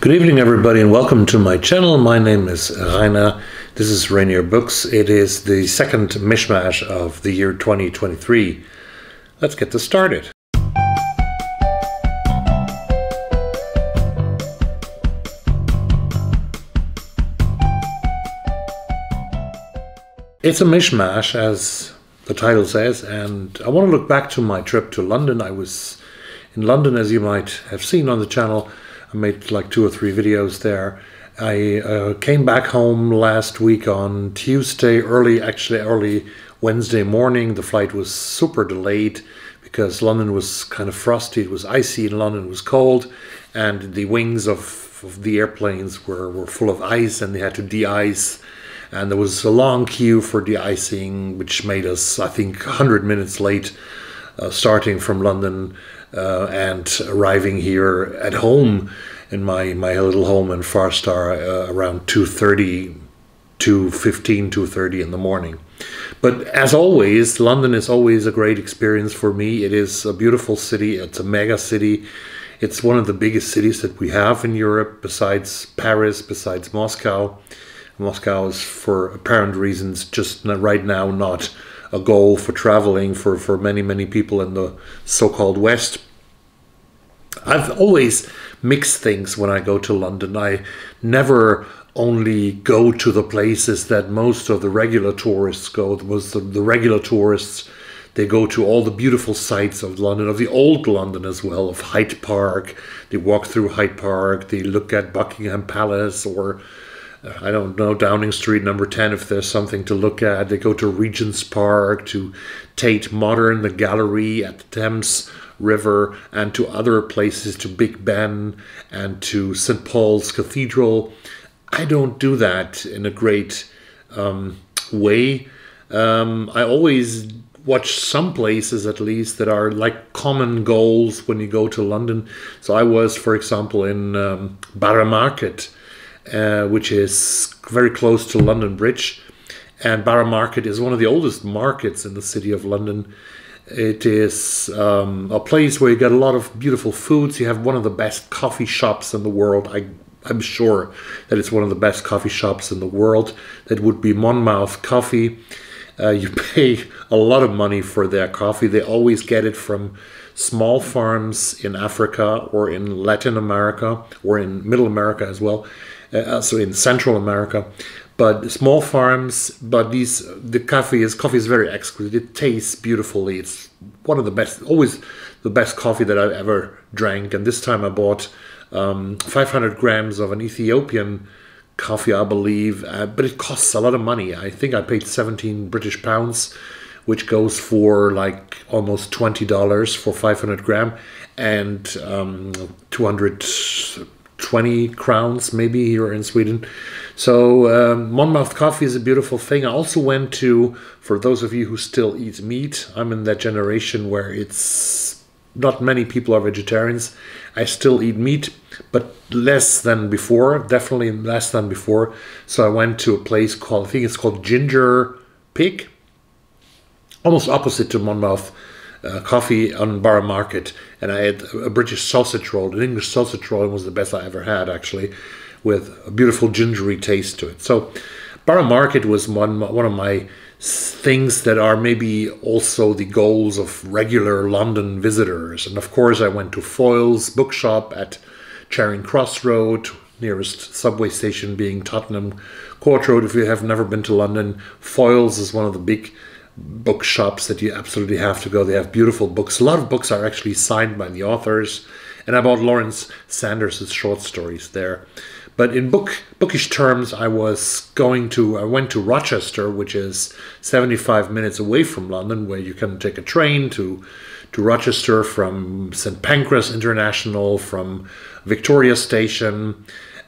Good evening, everybody, and welcome to my channel. My name is Rainer. This is Rainierbooks. It is the second Mishmash of the year 2023. Let's get this started. It's a mishmash, as the title says, and I want to look back to my trip to London. I was in London, as you might have seen on the channel. I made like 2 or 3 videos there. I came back home last week on Tuesday, early Wednesday morning. The flight was super delayed because London was kind of frosty. It was icy in London, it was cold, and the wings of the airplanes were full of ice, and they had to de-ice. And there was a long queue for de-icing, which made us, I think, 100 minutes late, starting from London and arriving here at home in my little home in Farstar around 2:30, 2:30 in the morning. But as always, London is always a great experience for me. It is a beautiful city. It's a mega city. It's one of the biggest cities that we have in Europe, besides Paris, besides Moscow. Moscow is, for apparent reasons, just right now not a goal for traveling for many people in the so-called West. I've always mixed things when I go to London. I never only go to the places that most of the regular tourists go. The regular tourists, they go to all the beautiful sites of London, of the old London as well, of Hyde Park. They walk through Hyde Park, they look at Buckingham Palace, or I don't know, Downing Street number 10 if there's something to look at. They go to Regent's Park, to Tate Modern, the gallery at the Thames River, and to other places, to Big Ben and to St. Paul's Cathedral. I don't do that in a great way. I always watch some places, at least, that are like common goals when you go to London. So I was, for example, in Borough Market, which is very close to London Bridge, and Borough Market is one of the oldest markets in the city of London. It is a place where you get a lot of beautiful foods. You have one of the best coffee shops in the world. I'm sure that it's one of the best coffee shops in the world. That would be Monmouth Coffee. You pay a lot of money for their coffee. They always get it from small farms in Africa or in Latin America or in Middle America as well. So in Central America, but small farms. But the coffee is very exquisite. It tastes beautifully. It's one of the best, always the best coffee that I've ever drank. And this time I bought 500 grams of an Ethiopian coffee, I believe, but it costs a lot of money. I think I paid 17 British pounds, which goes for like almost $20 for 500 gram, and 220 crowns maybe here in Sweden. So Monmouth Coffee is a beautiful thing. I also went to, for those of you who still eat meat, I'm in that generation where it's not many people are vegetarians. I still eat meat, but less than before, definitely less than before. So I went to a place called, I think it's called Ginger Pig, almost opposite to Monmouth Coffee on Borough Market, and I had a British sausage roll. An English sausage roll was the best I ever had, actually, with a beautiful gingery taste to it. So Borough Market was one of my things that are maybe also the goals of regular London visitors. And of course I went to Foyle's bookshop at Charing Cross Road, nearest subway station being Tottenham Court Road. If you have never been to London, Foyle's is one of the big bookshops that you absolutely have to go. They have beautiful books. A lot of books are actually signed by the authors, and I bought Lawrence Sanders's short stories there. But in bookish terms, I went to Rochester, which is 75 minutes away from London, where you can take a train to Rochester from St. Pancras International, from Victoria Station,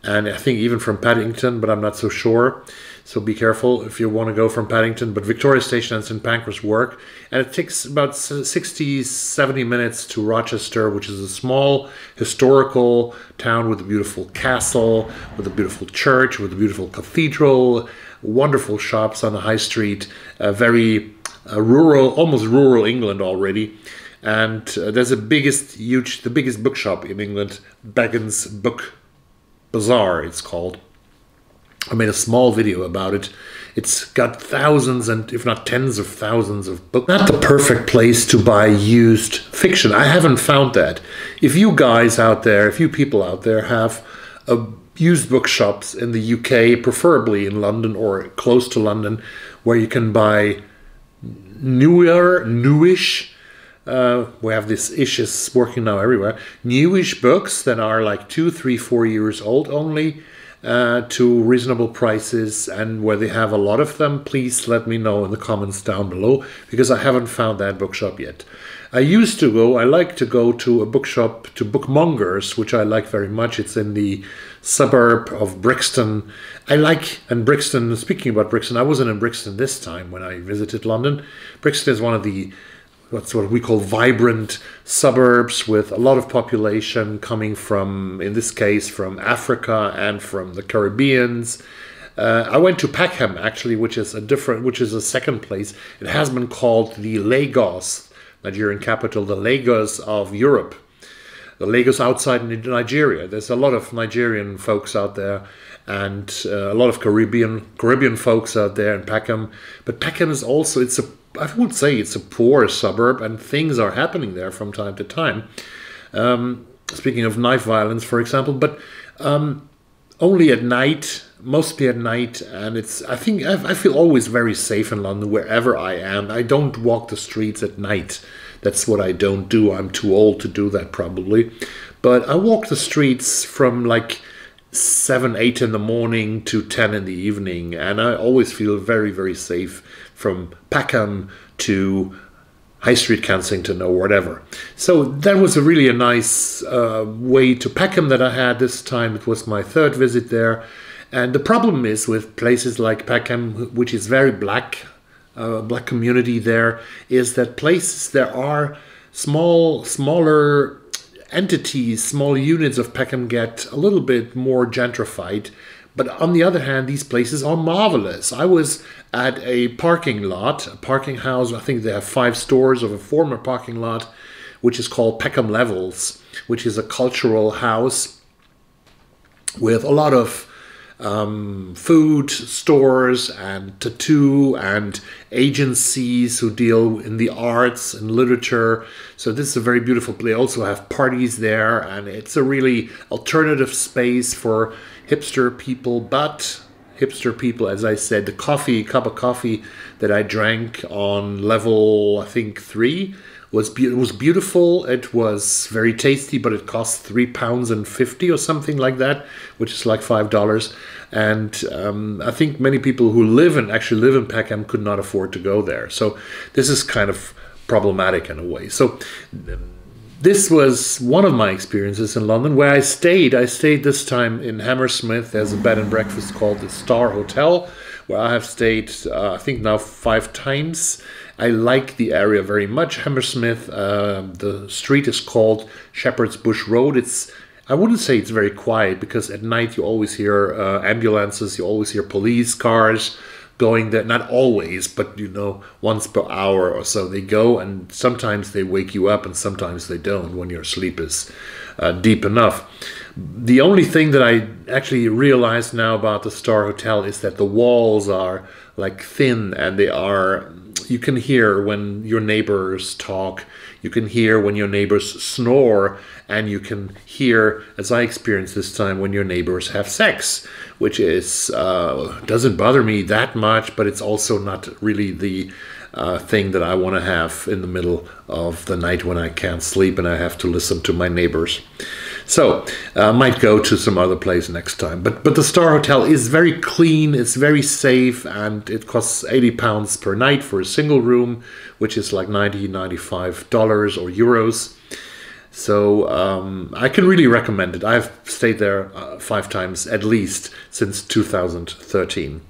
and I think even from Paddington, but I'm not so sure. So be careful if you want to go from Paddington, but Victoria Station and St. Pancras work. And it takes about 60, 70 minutes to Rochester, which is a small historical town with a beautiful castle, with a beautiful church, with a beautiful cathedral, wonderful shops on the high street, very rural, almost rural England already. And there's the biggest bookshop in England, Baggins Bazaar, it's called. I made a small video about it. It's got thousands and if not tens of thousands of books. Not the perfect place to buy used fiction. I haven't found that. If you guys out there, if you people out there have used bookshops in the UK, preferably in London or close to London, where you can buy newish, we have this ish is working now everywhere, newish books that are like 2, 3, 4 years old only, to reasonable prices, and where they have a lot of them, please let me know in the comments down below, because I haven't found that bookshop yet. I like to go to a bookshop, to Bookmongers, which I like very much. It's in the suburb of Brixton. And Brixton, speaking about Brixton, I wasn't in Brixton this time when I visited London. Brixton is one of the what's what we call vibrant suburbs with a lot of population coming from, in this case, from Africa and from the Caribbeans. I went to Peckham actually, which is a second place. It has been called the Lagos, Nigerian capital, the Lagos of Europe, the Lagos outside Nigeria. There's a lot of Nigerian folks out there, and a lot of Caribbean folks out there in Peckham. But Peckham is also, I would say it's a poor suburb, and things are happening there from time to time. Speaking of knife violence, for example, but only at night, mostly at night, and I feel always very safe in London wherever I am. I don't walk the streets at night. That's what I don't do. I'm too old to do that probably. But I walk the streets from like 7, 8 in the morning to 10 in the evening, and I always feel very, very safe from Peckham to High Street, Kensington, or whatever. So that was really a nice way to Peckham that I had this time. It was my 3rd visit there. And the problem is with places like Peckham, which is very black community there, is that there are smaller entities, small units of Peckham get a little bit more gentrified. But on the other hand, these places are marvelous. I was at a parking house. I think they have 5 stores of a former parking lot, which is called Peckham Levels, which is a cultural house with a lot of food stores and tattoo and agencies who deal in the arts and literature. So this is a very beautiful place. They also have parties there, and it's a really alternative space for hipster people. But hipster people, as I said, the cup of coffee that I drank on level, I think 3, was beautiful. It was very tasty, but it cost £3.50 or something like that, which is like $5. And I think many people who actually live in Peckham could not afford to go there. So this is kind of problematic in a way. So this was one of my experiences in London where I stayed. I stayed this time in Hammersmith. There's a bed and breakfast called the Star Hotel, where I have stayed, I think now 5 times. I like the area very much. Hammersmith, the street is called Shepherd's Bush Road. I wouldn't say it's very quiet, because at night you always hear ambulances, you always hear police cars going there. Not always, but once per hour or so they go, and sometimes they wake you up and sometimes they don't when your sleep is deep enough. The only thing that I actually realized now about the Star Hotel is that the walls are like thin, and you can hear when your neighbors talk, you can hear when your neighbors snore, and you can hear, as I experienced this time, when your neighbors have sex, which doesn't bother me that much, but it's also not really the thing that I want to have in the middle of the night when I can't sleep and I have to listen to my neighbors. So I might go to some other place next time. But the Star Hotel is very clean, it's very safe, and it costs £80 per night for a single room, which is like $95 or euros. So I can really recommend it. I've stayed there 5 times at least since 2013.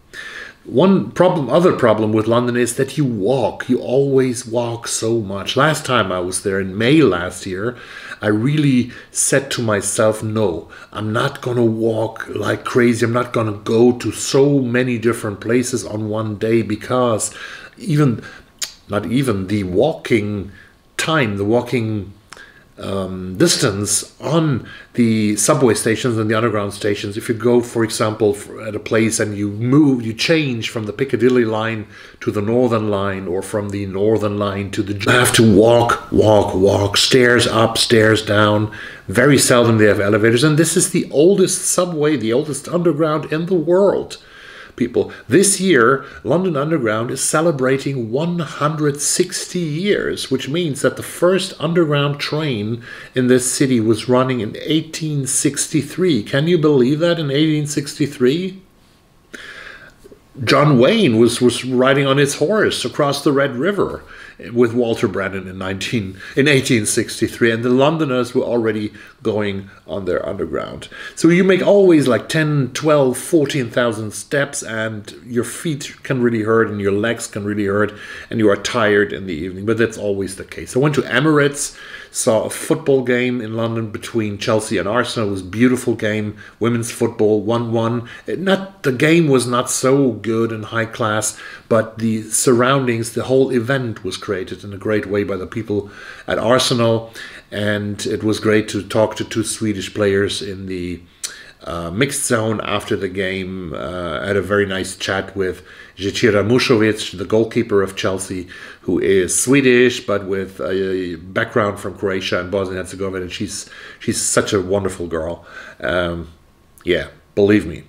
Other problem with London is that you always walk so much. Last time I was there in May last year, I really said to myself, no, I'm not gonna walk like crazy. I'm not gonna go to so many different places on one day, because not even the walking time, the walking distance on the subway stations and the underground stations. If you go, for example, at a place and you change from the Piccadilly line to the Northern line, or from the Northern line to the... You have to walk, stairs up, stairs down. Very seldom they have elevators. And this is the oldest subway, the oldest underground in the world. People, this year, London Underground is celebrating 160 years, which means that the first underground train in this city was running in 1863. Can you believe that, in 1863? John Wayne was riding on his horse across the Red River with Walter Brennan in 1863, and the Londoners were already going on their underground. So you make always like 10, 12, 14,000 steps, and your feet can really hurt and your legs can really hurt, and you are tired in the evening, but that's always the case. I went to Emirates, saw a football game in London between Chelsea and Arsenal. It was a beautiful game, women's football, 1-1. The game was not so good and high class, but the surroundings, the whole event was created in a great way by the people at Arsenal, and it was great to talk to two Swedish players in the mixed zone after the game. Had a very nice chat with Zecira Musovic, the goalkeeper of Chelsea, who is Swedish but with a background from Croatia and Bosnia and Herzegovina, and she's such a wonderful girl. Yeah, believe me.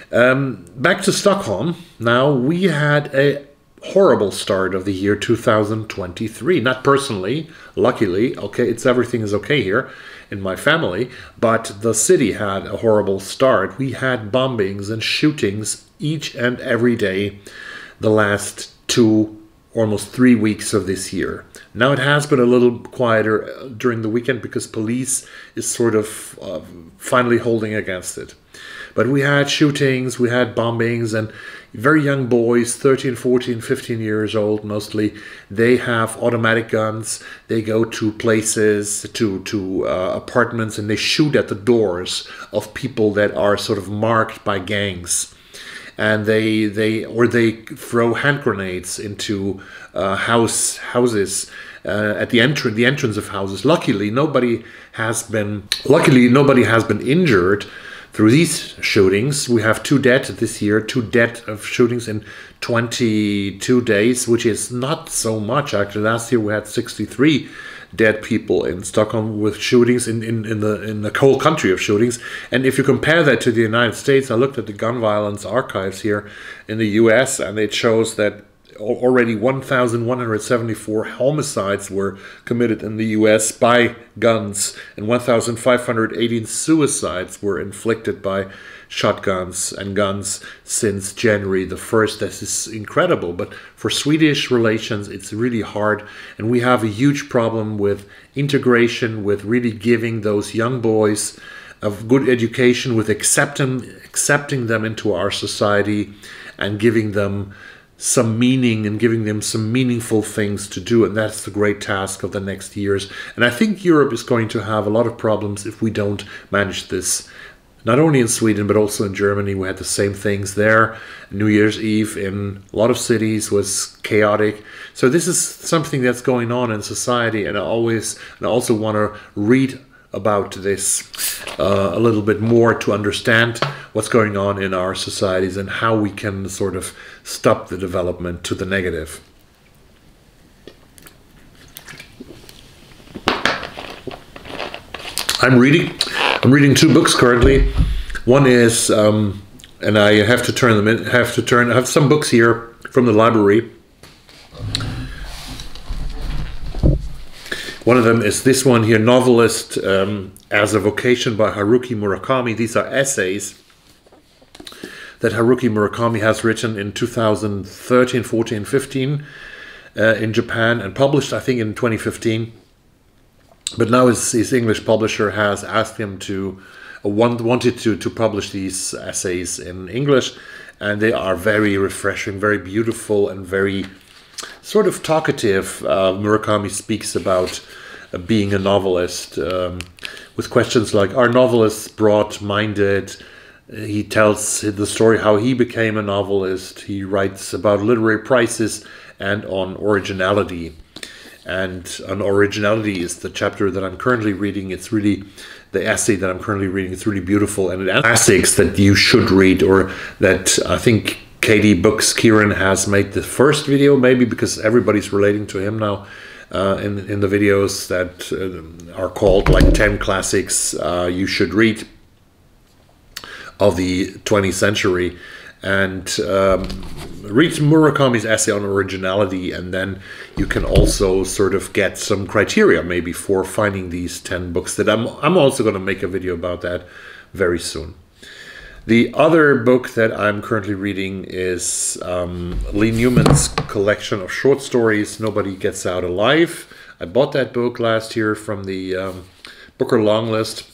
Back to Stockholm. Now, we had a horrible start of the year 2023. Not personally, luckily. Okay, everything is okay here in my family, but the city had a horrible start. We had bombings and shootings each and every day the last 2, almost 3 weeks of this year. Now it has been a little quieter during the weekend because police is sort of finally holding against it. But we had shootings, we had bombings, and very young boys, 13, 14, 15 years old mostly, they have automatic guns. They go to places, to apartments, and they shoot at the doors of people that are sort of marked by gangs. And they throw hand grenades into houses at the entrance of houses. Luckily, nobody has been injured through these shootings. We have 2 dead this year, 2 dead of shootings in 22 days, which is not so much. Actually, last year we had 63 dead people in Stockholm with shootings in the whole country of shootings. And if you compare that to the United States, I looked at the gun violence archives here in the US, and it shows that already 1,174 homicides were committed in the US by guns, and 1,518 suicides were inflicted by shotguns and guns since January the 1st. This is incredible, but for Swedish relations it's really hard, and we have a huge problem with integration, with really giving those young boys a good education, with accepting them into our society and giving them some meaning and giving them some meaningful things to do. And that's the great task of the next years. And I think Europe is going to have a lot of problems if we don't manage this. Not only in Sweden, but also in Germany. We had the same things there. New Year's Eve in a lot of cities was chaotic. So this is something that's going on in society. And I also want to read about this a little bit more to understand what's going on in our societies and how we can sort of stop the development to the negative. I'm reading 2 books currently. One is, and I have to turn them in. I have some books here from the library. One of them is this one here, Novelist as a Vocation by Haruki Murakami. These are essays that Haruki Murakami has written in 2013, 14, 15 in Japan, and published, I think, in 2015. But now his English publisher has asked him wanted to publish these essays in English, and they are very refreshing, very beautiful, and very sort of talkative. Murakami speaks about being a novelist with questions like, are novelists broad-minded? He tells the story how he became a novelist. He writes about literary prizes and on originality. And on originality is the chapter that I'm currently reading. It's really the essay that I'm currently reading. It's really beautiful, and it has classics that you should read, or that I think Katie Books Kieran has made the first video, maybe because everybody's relating to him now in the videos that are called like 10 classics you should read of the 20th century. And read Murakami's essay on originality, and then you can also sort of get some criteria maybe for finding these 10 books that I'm also going to make a video about that very soon. The other book that I'm currently reading is Leigh Newman's collection of short stories, Nobody Gets Out Alive. I bought that book last year from the Booker long list.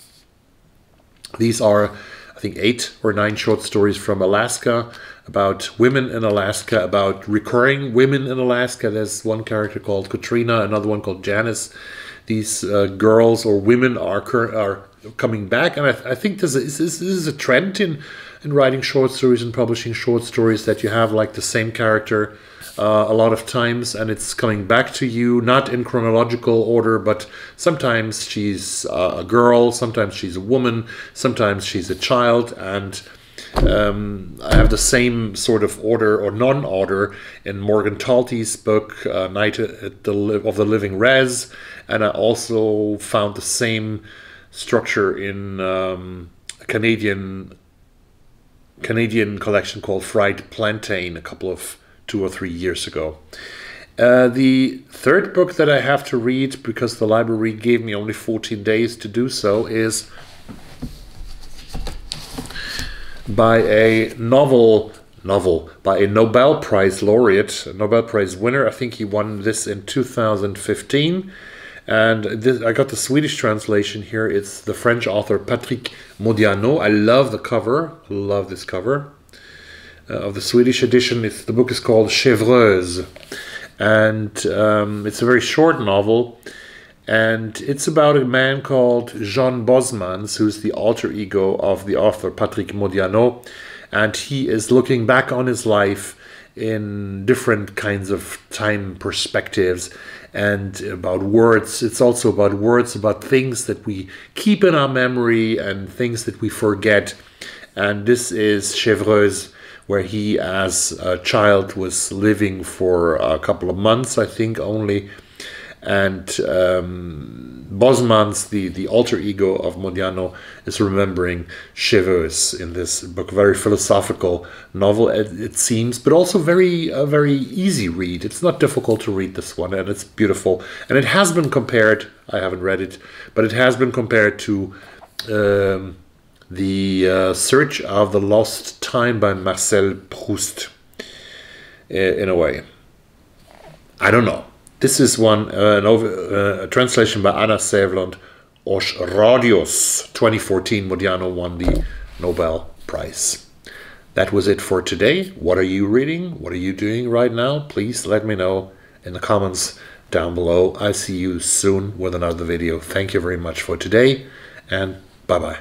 These are, I think, 8 or 9 short stories from Alaska, about women in Alaska, about recurring women in Alaska. There's one character called Katrina, another one called Janice. These girls or women are coming back, and I think this is a trend in writing short stories and publishing short stories, that you have like the same character a lot of times, and it's coming back to you, not in chronological order, but sometimes she's a girl, sometimes she's a woman, sometimes she's a child, and I have the same sort of order or non-order in Morgan Talty's book Night of the Living Res, and I also found the same structure in a Canadian collection called Fried Plantain a couple of 2 or 3 years ago. The third book that I have to read, because the library gave me only 14 days to do so, is by a novel by a Nobel Prize laureate, a Nobel Prize winner. I think he won this in 2015. And I got the Swedish translation here. It's the French author Patrick Modiano. I love the cover. I love this cover. Of the Swedish edition, the book is called Chevreuse. And it's a very short novel. And it's about a man called Jean Bosmans, who's the alter ego of the author Patrick Modiano. And he is looking back on his life in different kinds of time perspectives, and about words. It's also about words, about things that we keep in our memory and things that we forget. And this is Chevreuse, where he as a child was living for a couple of months, I think, only. And Bosmans, the alter ego of Modiano, is remembering Chevreuse in this book. Very philosophical novel, it seems, but also a very easy read. It's not difficult to read, this one, and it's beautiful. And it has been compared, I haven't read it, but it has been compared to the Search of the Lost Time by Marcel Proust, in a way. I don't know. This is a translation by Anna Sävlund, Os Radios, 2014. Modiano won the Nobel Prize. That was it for today. What are you reading? What are you doing right now? Please let me know in the comments down below. I'll see you soon with another video. Thank you very much for today, and bye-bye.